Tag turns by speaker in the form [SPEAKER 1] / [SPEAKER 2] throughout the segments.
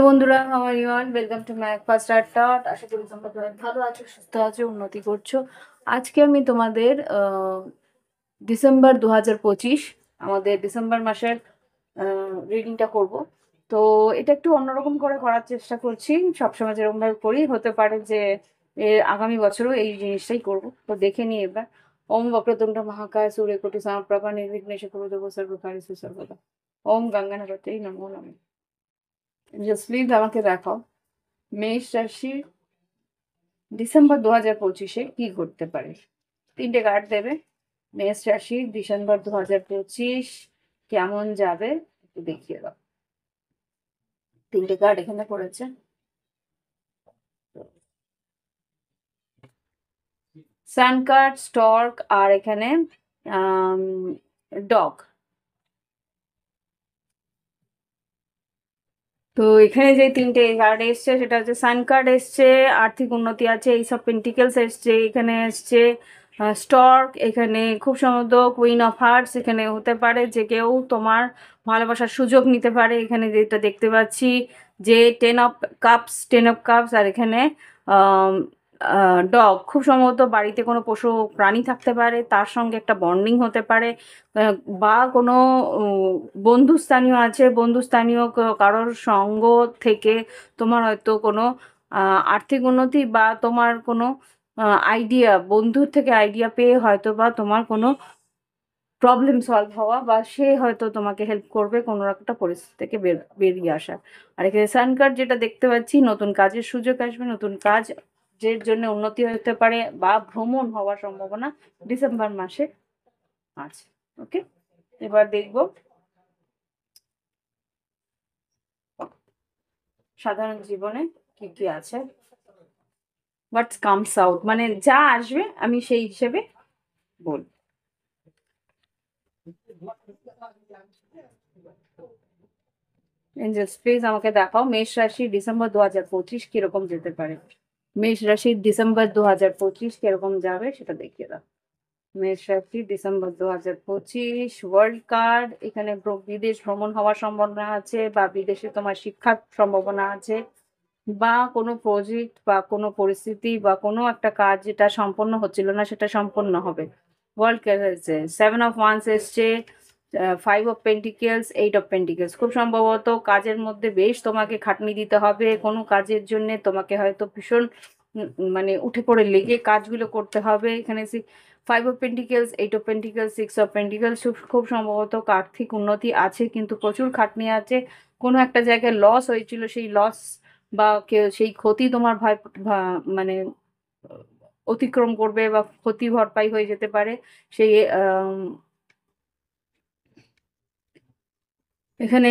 [SPEAKER 1] বন্ধুরা, how are you all? Welcome to my first art টট। আশা করি তোমরা সবাই ভালো আছো, সুস্থ আছো, উন্নতি করছো। আজকে আমি তোমাদের ডিসেম্বর 2025 আমাদের ডিসেম্বর মাসের রিডিংটা করব। তো এটা একটু অন্যরকম করে করার চেষ্টা করছি। সবসময় যেরকমভাবে করি, হতে পারে যে আগামী বছরও এই জিনিসটাই করব। তো দেখে নিই এবার। ওম বক্রতুণ্ড মহাকায় সূর্যকোটি সমপ্রভা নির্বিঘ্নেশ কুরু দেব সর্বকার্যে সর্বদা। ওম গঙ্গানাগতৈ নমো নমঃ। জাস্ট প্লিজ আমাকে দেখাও মেষ রাশি ডিসেম্বর 2025-এ কি ঘটতে পারে। 3টে কার্ড দেবে। মেষ রাশি ডিসেম্বর 2025 কেমন যাবে একটু দেখিয়ে দাও। 3টে কার্ড এখানে পড়েছে। সান কার্ড, স্টর্ক আর এখানে ডগ। তো এখানে যে 3টে কার্ড এসছে সেটা হচ্ছে সান কার্ড এসছে, আর্থিক উন্নতি আছে, এইসব পেন্টিকেলস এসছে, এখানে এসছে স্টর্ক, এখানে খুব সম্ভবত কুইন অফ হার্টস। এখানে হতে পারে যে কেউ তোমার ভালোবাসার সুযোগ নিতে পারে। এখানে যেটা দেখতে পাচ্ছি যে 10 অফ কাপস আর এখানে ডগ। খুব সম্ভবত বাড়িতে কোনো পশু প্রাণী থাকতে পারে, তার সঙ্গে একটা বন্ডিং হতে পারে, বা কোনো বন্ধুস্থানীয় আছে, বন্ধুস্থানীয় কারোর সঙ্গ থেকে তোমার হয়তো কোনো আর্থিক উন্নতি বা তোমার কোনো আইডিয়া, বন্ধুর থেকে আইডিয়া পেয়ে হয়তো বা তোমার কোনো প্রবলেম সলভ হওয়া, বা সে হয়তো তোমাকে হেল্প করবে কোনো একটা পরিস্থিতি থেকে বেরিয়ে আসা। আর এখানে সান কার্ড যেটা দেখতে পাচ্ছি, নতুন কাজের সুযোগ আসবে, নতুন কাজ যের জন্য উন্নতি হতে পারে বা ভ্রমণ হওয়ার সম্ভাবনা ডিসেম্বর মাসে আছে। ওকে, এবার দেখব সাধারণ জীবনে কি কি আছে। হোয়াট কামস আউট, মানে যা আসবে আমি সেই হিসেবে বলব। এঞ্জেলস প্লিজ আমাকে দেখাও মেষ রাশি ডিসেম্বর 2025 কিরকম যেতে পারে। মেষ রাশির ডিসেম্বর 2025 কিরকম যাবে সেটা দেখিয়ে দাও। মেষ রাশি ডিসেম্বর 2025 ওয়ার্ল্ড কার্ড। এখানে বিদেশ ভ্রমণ হওয়ার সম্ভাবনা আছে, বা বিদেশে তোমার শিক্ষার সম্ভাবনা আছে, বা কোনো প্রজেক্ট বা কোনো পরিস্থিতি বা কোনো একটা কাজ যেটা সম্পন্ন হচ্ছিল না সেটা সম্পন্ন হবে। ওয়ার্ল্ড কার্ড এসছে, 7 অফ ওয়ান্স এসছে, 5 অফ পেন্টিকেলস, 8 অফ পেন্টিকেলস। খুব সম্ভবত কাজের মধ্যে বেশ তোমাকে খাটনি দিতে হবে। কোনো কাজের জন্য তোমাকে হয়তো ভীষণ মানে উঠে পড়ে লেগে কাজগুলো করতে হবে। এখানে 5 of pentacles, 8 of pentacles, 6 of pentacles. খুব সম্ভবত আর্থিক উন্নতি আছে, কিন্তু প্রচুর খাটনি আছে। কোনো একটা জায়গায় লস হয়েছিল, সেই লস বা কেউ সেই ক্ষতি তোমার মানে অতিক্রম করবে বা ক্ষতি ভরপাই হয়ে যেতে পারে। সেই এখানে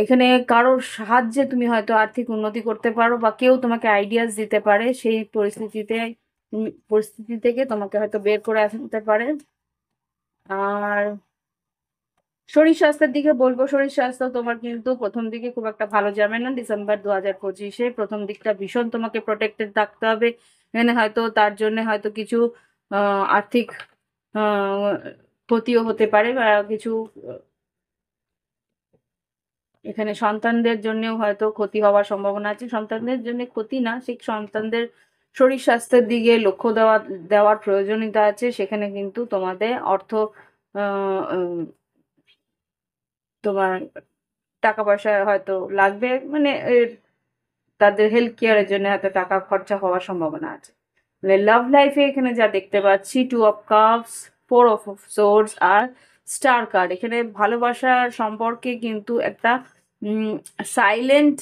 [SPEAKER 1] এখানে কারোর সাহায্যে তুমি হয়তো আর্থিক উন্নতি করতে পারো, বা কেউ তোমাকে আইডিয়াস দিতে পারে। সেই পরিস্থিতি থেকে তোমাকে হয়তো বের করে আনতে পারে। আর শরীর স্বাস্থ্যের দিকে বলবো, শরীর স্বাস্থ্য তোমার কিন্তু প্রথম দিকে খুব একটা ভালো যাবে না। ডিসেম্বর 2025-এ প্রথম দিকটা ভীষণ তোমাকে প্রোটেক্টেড থাকতে হবে। এখানে হয়তো তার জন্য হয়তো কিছু আর্থিক আহ, ক্ষতিও হতে পারে, বা কিছু এখানে সন্তানদের জন্যও হয়তো ক্ষতি হওয়ার সম্ভাবনা আছে। সন্তানদের জন্য ক্ষতি না, সেই সন্তানদের শরীর স্বাস্থ্যের দিকে লক্ষ্য দেওয়ার প্রয়োজনীয়তা আছে। সেখানে কিন্তু তোমাদের অর্থ তোমার টাকা পয়সা হয়তো লাগবে, মানে তাদের হেলথ কেয়ারের জন্য হয়তো টাকা খরচা হওয়ার সম্ভাবনা আছে। মানে লাভ লাইফে এখানে যা দেখতে পাচ্ছি, 2 অফ কাপস, 4 অফ সোর্ডস আর স্টার কার্ড। এখানে ভালোবাসার সম্পর্কে কিন্তু একটা সাইলেন্ট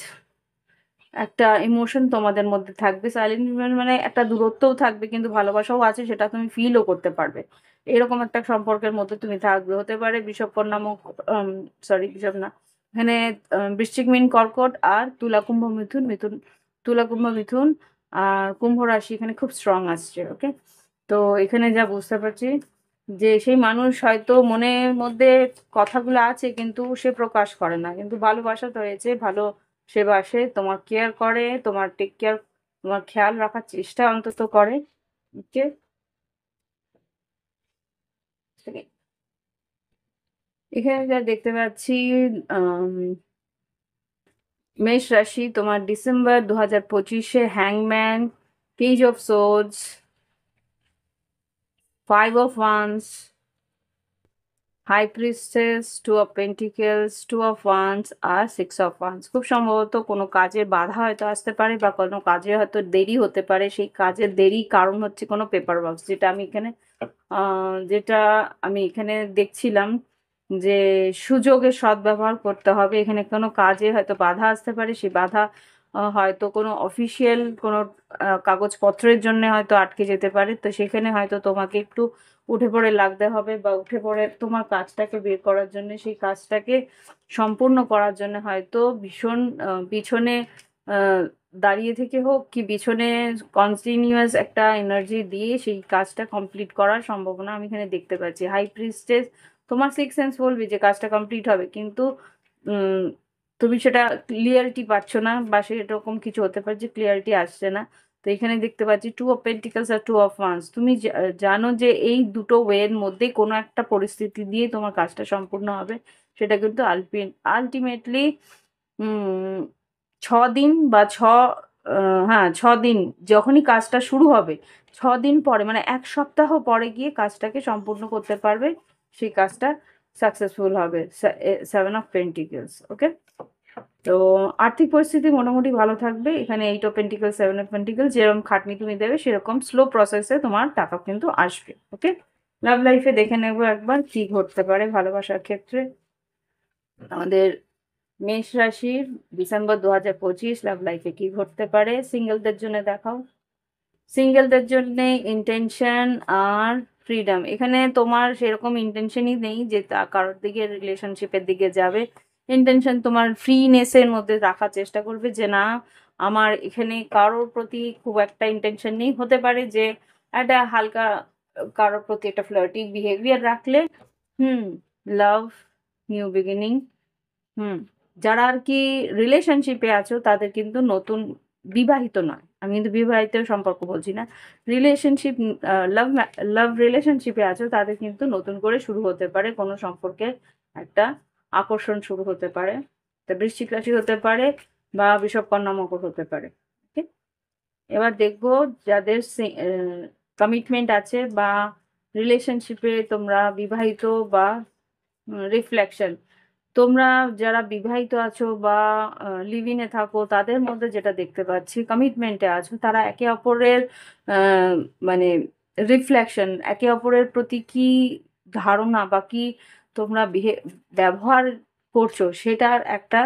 [SPEAKER 1] একটা ইমোশন তোমাদের মধ্যে থাকবে। সাইলেন্ট মানে একটা দূরত্বও থাকবে, কিন্তু ভালোবাসাও আছে, সেটা তুমি ফিলও করতে পারবে। এরকম একটা সম্পর্কের মধ্যে তুমি থাকবে। হতে পারে বিষব কন্যা সরি বিষব না, এখানে বৃশ্চিক, মীন, কর্কট আর তুলা, কুম্ভ, মিথুন। তুলা, কুম্ভ, মিথুন আর কুম্ভ রাশি এখানে খুব স্ট্রং আসছে। ওকে, তো এখানে যা বুঝতে পারছি যে সেই মানুষ হয়তো মনের মধ্যে কথাগুলো আছে কিন্তু সে প্রকাশ করে না, কিন্তু ভালোবাসা তো হয়েছে, ভালো সে বাসে, তোমার কেয়ার করে, তোমার টেক কেয়ার, তোমার খেয়াল রাখার চেষ্টা অন্তত করে। ওকে, এখানে যা দেখতে পাচ্ছি মেষ রাশি, তোমার ডিসেম্বর 2025-এ হ্যাংম্যান, page of swords, 5 of Wands, high priestess, 2 of Pentacles, 2 of Wands আর 6 of Wands। খুব সম্ভবত কোনো কাজের বাধা হয়তো আসতে পারে বা কোনো কাজে হয়তো দেরি হতে পারে। সেই কাজের দেরি কারণ হচ্ছে কোনো পেপার ওয়ার্কস, যেটা আমি এখানে দেখছিলাম যে সুযোগের সদ্ব্যবহার করতে হবে। এখানে কোনো কাজে হয়তো বাধা আসতে পারে, সেই বাধা হয়তো কোনো অফিসিয়াল কোনো কাগজপত্রের জন্য হয়তো আটকে যেতে পারে। তো সেখানে হয়তো তোমাকে একটু উঠে পড়ে লাগতে হবে বা উঠে পড়ে তোমার কাজটাকে বের করার জন্য, সেই কাজটাকে সম্পূর্ণ করার জন্য হয়তো ভীষণ পিছনে আহ, দাঁড়িয়ে থেকে হোক কি পিছনে কন্টিনিউয়াস একটা এনার্জি দিয়ে সেই কাজটা কমপ্লিট করার সম্ভাবনা আমি এখানে দেখতে পাচ্ছি। হাই প্রিস্টেস, তোমার সিক্স সেন্স বলবি যে কাজটা কমপ্লিট হবে, কিন্তু উম, তুমি সেটা ক্লিয়ারিটি পাচ্ছ না বা সেরকম কিছু হতে পারে যে ক্লিয়ারিটি আসছে না। তো এখানে দেখতে পাচ্ছি 2 of Pentacles R 2 of Wands। তুমি জানো যে এই দুটো ওয়ের মধ্যে কোনো একটা পরিস্থিতি দিয়ে তোমার কাজটা সম্পূর্ণ হবে। সেটা কিন্তু আলটিমেটলি 6 দিন বা হ্যাঁ 6 দিন, যখনই কাজটা শুরু হবে 6 দিন পরে মানে 1 সপ্তাহ পরে গিয়ে কাজটাকে সম্পূর্ণ করতে পারবে। সেই কাজটা সাকসেসফুল হবে। 7 of Pentacles, ওকে। তো আর্থিক পরিস্থিতি মোটামুটি ভালো থাকবে। এখানে 8 of Pentacles, 7 of Pentacles, যেরকম খাটনি তুমি দেবে সেরকম স্লো প্রসেসে তোমার টাকা কিন্তু আসবে, ওকে। লাভ লাইফে দেখে নেবো একবার কি ঘটতে পারে ভালোবাসার ক্ষেত্রে। আমাদের মেষ রাশির ডিসেম্বর 2025 লাভ লাইফে কি ঘটতে পারে সিঙ্গেলদের জন্য দেখাও। সিঙ্গেলদের জন্য ইন্টেনশন আর ফ্রিডম। এখানে তোমার সেরকম ইন্টেনশনই নেই যে কারোর দিকে রিলেশনশিপের দিকে যাবে। ইন্টেনশন তোমার ফ্রিনেসের মধ্যে রাখার চেষ্টা করবে যে না, আমার এখানে কারোর প্রতি খুব একটা ইন্টেনশন নেই। হতে পারে যে একটা হালকা কারোর প্রতি একটা ফ্লার্টি বিহেভিয়ার রাখলে হুম লাভ, নিউ বিগিনিং। হুম যারা আর কি রিলেশনশিপে আছো তাদের কিন্তু নতুন, বিবাহিত নয়, আমি কিন্তু বিবাহিত সম্পর্ক বলছি না, রিলেশনশিপ, লাভ লাভ রিলেশনশিপে আছো তাদের কিন্তু নতুন করে শুরু হতে পারে কোনো সম্পর্কে, একটা আকর্ষণ শুরু হতে পারে। তা বৃশ্চিক রাশি হতে পারে বা বিষবকন্যা মকর হতে পারে, ওকে। এবার দেখবো যাদের কমিটমেন্ট আছে বা রিলেশনশিপে তোমরা বিবাহিত বা রিফ্লেকশন, তোমরা যারা বিবাহিত আছো বা লিভ ইনে থাকো তাদের মধ্যে যেটা দেখতে পাচ্ছি কমিটমেন্টে আছো, তারা একে অপরের আহ, মানে রিফ্লেকশন, একে অপরের প্রতি কি ধারণা বা কি তোমরা ব্যবহার করছো সেটার একটা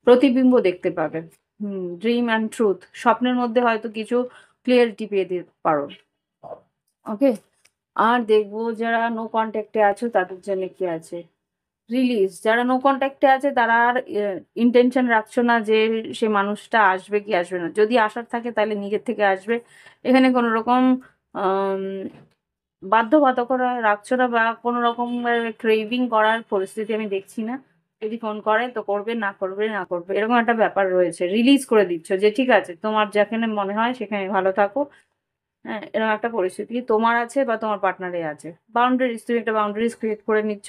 [SPEAKER 1] প্রতিবিম্ব দেখতে পাবে। ড্রিম অ্যান্ড ট্রুথ, স্বপ্নের মধ্যে হয়তো কিছু ক্লিয়ারিটি পেয়ে দিতে পারো, ওকে। আর দেখবো যারা নো কন্ট্যাক্টে আছো তাদের জন্য কি আছে। রিলিজ, যারা নো কন্ট্যাক্টে আছে তারা আর ইন্টেনশন রাখছো না যে সে মানুষটা আসবে কি আসবে না, যদি আসার থাকে তাহলে নিজের থেকে আসবে। এখানে কোনো রকম আম, বাধ্যবাধকতা রাখছো না বা কোনো রকম ক্রেভিং করার পরিস্থিতি আমি দেখছি না। যদি ফোন করে তো করবে, না করবে না করবে, এরকম একটা ব্যাপার রয়েছে। রিলিজ করে দিচ্ছ যে ঠিক আছে তোমার যেখানে মনে হয় সেখানে ভালো থাকো। হ্যাঁ এরকম একটা পরিস্থিতি তোমার আছে বা তোমার পার্টনারে আছে। বাউন্ডারিজ, তুমি একটা বাউন্ডারিজ ক্রিয়েট করে নিচ্ছ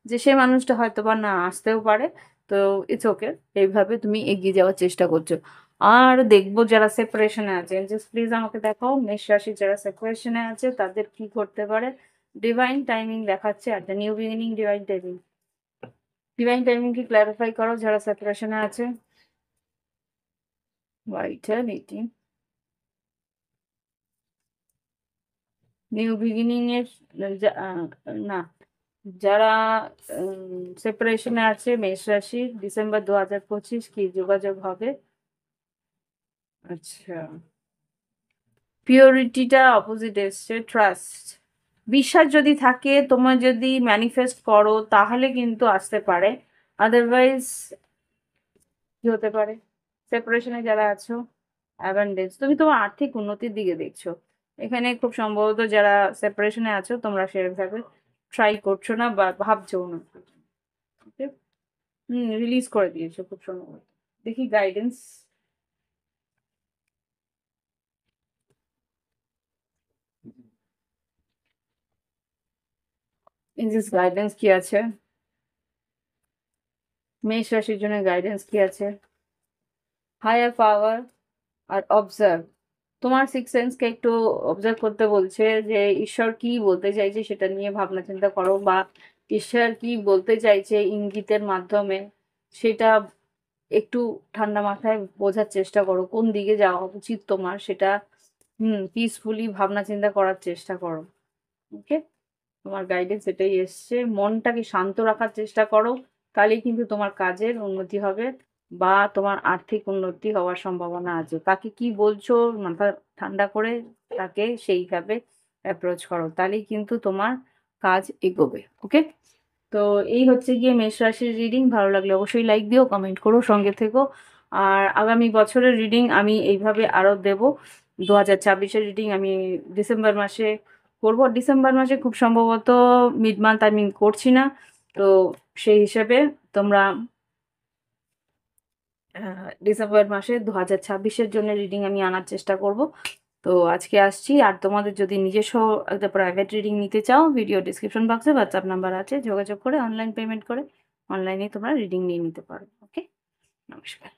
[SPEAKER 1] যে সে মানুষটা হয়তো বা না আসতেও পারে। তো ইটস ওকে, এইভাবে তুমি এগিয়ে যাওয়ার চেষ্টা করছো। আর দেখবো যারা সেপারেশনে আছে, জাস্ট প্লিজ আমাকে দেখাও মেষ রাশি যারা সেপারেশনে আছে তাদের কি করতে পারে। ডিভাইন টাইমিং দেখাচ্ছে, একটা new beginning, divine timing. Divine timing কি ক্ল্যারিফাই করো যারা সেপারেশনে আছে। ভাইটালিটি, নিউ বিগিনিং এর না, যারা সেপারেশনে আছে মেষ রাশি ডিসেম্বর 2025 কি যোগাযোগ হবে। আচ্ছা, পিওরিটিটা অপোজিট এসছে, ট্রাস্ট, বিশ্বাস যদি থাকে তোমার, যদি ম্যানিফেস্ট করো তাহলে কিন্তু আসতে পারে। আদারওয়াইজ কি হতে পারে, সেপারেশনে যারা আছো অ্যাবান্ডেন্স, তুমি তোমার আর্থিক উন্নতির দিকে দেখছো। এখানে খুব সম্ভবত যারা সেপারেশনে আছো তোমরা সেভাবে ট্রাই করছো না বা ভাবছো না, ওকে। রিলিজ করে দিয়েছো খুব সম্ভবত। দেখি গাইডেন্স, ইনজিস গাইডেন্স কি আছে মেষ রাশির জন্য, গাইডেন্স কি আছে। হায়ার পাওয়ার আর অবজার্ভ। তোমার সিক্স সেন্সকে একটু অবজার্ভ করতে বলছে যে ঈশ্বর কি বলতে চাইছে সেটা নিয়ে ভাবনা চিন্তা করো, বা ঈশ্বর কি বলতে চাইছে ইঙ্গিতের মাধ্যমে সেটা একটু ঠান্ডা মাথায় বোঝার চেষ্টা করো। কোন দিকে যাওয়া উচিত তোমার সেটা পিসফুলি ভাবনা চিন্তা করার চেষ্টা করো। ওকে, তোমার গাইডেন্স এটাই এসছে। মনটাকে শান্ত রাখার চেষ্টা করো, তাহলেই কিন্তু তোমার কাজের উন্নতি হবে বা তোমার আর্থিক উন্নতি হওয়ার সম্ভাবনা আছে। তাকে কি বলছো মাথা ঠান্ডা করে তাকে সেইভাবে অ্যাপ্রোচ করো, তাহলেই কিন্তু তোমার কাজ এগোবে। ওকে, তো এই হচ্ছে গিয়ে মেষ রাশির রিডিং। ভালো লাগলে অবশ্যই লাইক দিও, কমেন্ট করো, সঙ্গে থেকো। আর আগামী বছরের রিডিং আমি এইভাবে আরও দেব। 2026-এর রিডিং আমি ডিসেম্বর মাসে করব। ডিসেম্বর মাসে খুব সম্ভবত মিড মান্থ আমি করছি না, তো সেই হিসেবে তোমরা ডিসেম্বর মাসে 2026-এর জন্য রিডিং আমি আনার চেষ্টা করব। তো আজকে আসছি। আর তোমাদের যদি নিজস্ব একটা প্রাইভেট রিডিং নিতে চাও, ভিডিও ডিসক্রিপশন বক্সে হোয়াটসঅ্যাপ নাম্বার আছে, যোগাযোগ করে অনলাইন পেমেন্ট করে অনলাইনে তোমরা রিডিং নিয়ে নিতে পারো। ওকে, নমস্কার।